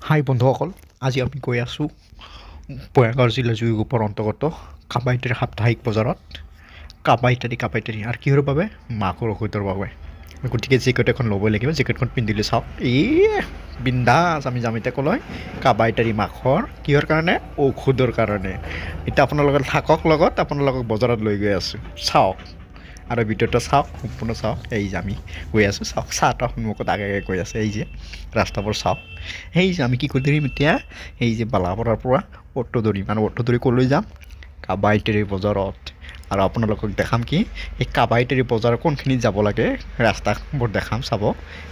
হাই বন্ধুসকল, আজি আমি গৈ আছোঁ বয়াগৰ জিলাৰ জুইগোপৰ অন্তৰ্গত কাবাইতাৰী সাপ্তাহিক বজাৰত। কাবাইতাৰী আৰু কিহৰ বাবে? মাকৰ ঔষধৰ বাবে। গতিকে জেকেট এখন ল'বই লাগিব। জেকেটখন পিন্ধিলে চাওক, বিন্দাছ আমি যাম এতিয়া ক'লৈ? কাবাইতাৰী মাকৰ কিহৰ কাৰণে? ঔষধৰ কাৰণে। এতিয়া আপোনালোকে থাকক লগত, আপোনালোকক বজাৰত লৈ গৈ আছোঁ। চাওক আৰু ভিডিঅ'টো চাওক, সম্পূৰ্ণ চাওক। এই যে আমি গৈ আছোঁ, চাওক চাহটা সন্মুখত আগে গৈ আছে। এই যে ৰাস্তাবোৰ চাওক। সেই যে আমি কি কৰি দিম এতিয়া? এই যে বালাপাৰাৰ পৰা অটো ধৰিম আৰু অটো ধৰি ক'লৈ যাম? কাবাইতাৰী বজাৰত। আৰু আপোনালোকক দেখাম কি এই কাবাইতাৰী বজাৰ কোনখিনিত যাব লাগে, ৰাস্তাবোৰ দেখাম চাব।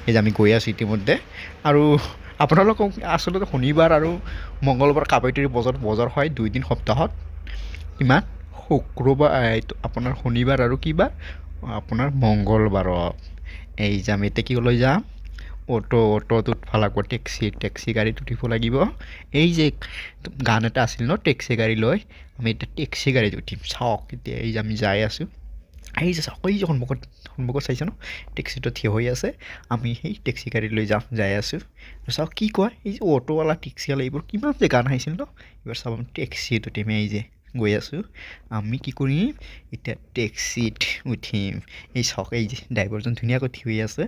এই যে আমি গৈ আছোঁ ইতিমধ্যে। আৰু আপোনালোকক আচলতে শনিবাৰ আৰু মঙলবাৰ কাবাইতাৰী বজাৰ হয় 2 দিন সপ্তাহত। ইমান শুক্ৰবাৰ আপোনাৰ শনিবাৰ আৰু কিবা আপোনাৰ মংগলবাৰত। এই যে আমি এতিয়া কি লৈ যাম? অটোত উঠিব লাগিব। টেক্সি গাড়ীত উঠিব লাগিব। এই যে গান এটা আছিল ন, টেক্সি গাড়ী লৈ আমি এতিয়া টেক্সি গাড়ীত উঠিম। চাওক এতিয়া এই যে আমি যাই আছোঁ। এই যে চাওক, এই যে সন্মুখত চাইছে ন, টেক্সিটো থিয় হৈ আছে। আমি সেই টেক্সি গাড়ী লৈ যাই আছোঁ। চাওক কি কয়, এই যে অটোৱালা টেক্সিৱালা এইবোৰ কিমান যে গান আহিছিল ন। এইবাৰ চাওক আমি টেক্সিত উঠিম। এই যে গৈ আছোঁ আমি কি কৰিম এতিয়া? টেক্সিত উঠিম। এই চাওক, এই যে ড্ৰাইভাৰজন ধুনীয়াকৈ থিয় হৈ আছে।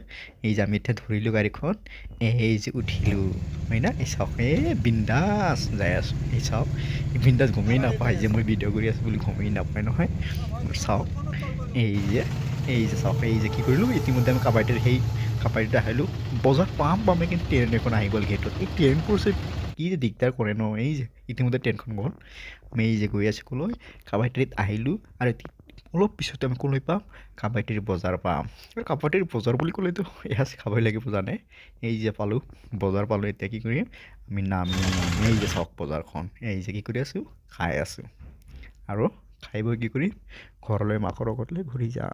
এই যে আমি এতিয়া ধৰিলোঁ গাড়ীখন। এই যে উঠিলোঁ, হয় না? এই চাওক, বিন্দাছ যাই আছোঁ। এই চাওক, বিন্দাছ গমেই নাপায় যে মই ভিডিঅ' কৰি আছোঁ বুলি, গমেই নাপায় নহয়। চাওক এই যে চাওক, এই যে কি কৰিলোঁ? ইতিমধ্যে আমি কাবাইতাৰীত আহিলোঁ। বজাৰ পামেই, কিন্তু ট্ৰেইন এখন আহি গ'ল গেটত। এই ট্ৰেইনবোৰ কি যে দিগদাৰ কৰে ন। এই যে ইতিমধ্যে ট্ৰেইনখন গ'ল। আমি এই যে গৈ আছোঁ ক'লৈ? কাবাইতাৰীত আহিলোঁ। আৰু অলপ পিছতে আমি ক'লৈ পাম? কাবাইতাৰী বজাৰ পাম। আৰু কাবাইতাৰী বজাৰ বুলি ক'লেতো এসাঁজ খাবই লাগিব জানে। এই যে পালোঁ, বজাৰ পালোঁ। এতিয়া কি কৰিম? আমি নামিম। এই যে চাওক বজাৰখন। এই যে কি কৰি আছোঁ? খাই আছোঁ। আৰু খাই বৈ কি কৰিম? ঘৰলৈ মাকৰ লগত লৈ ঘূৰি যাম।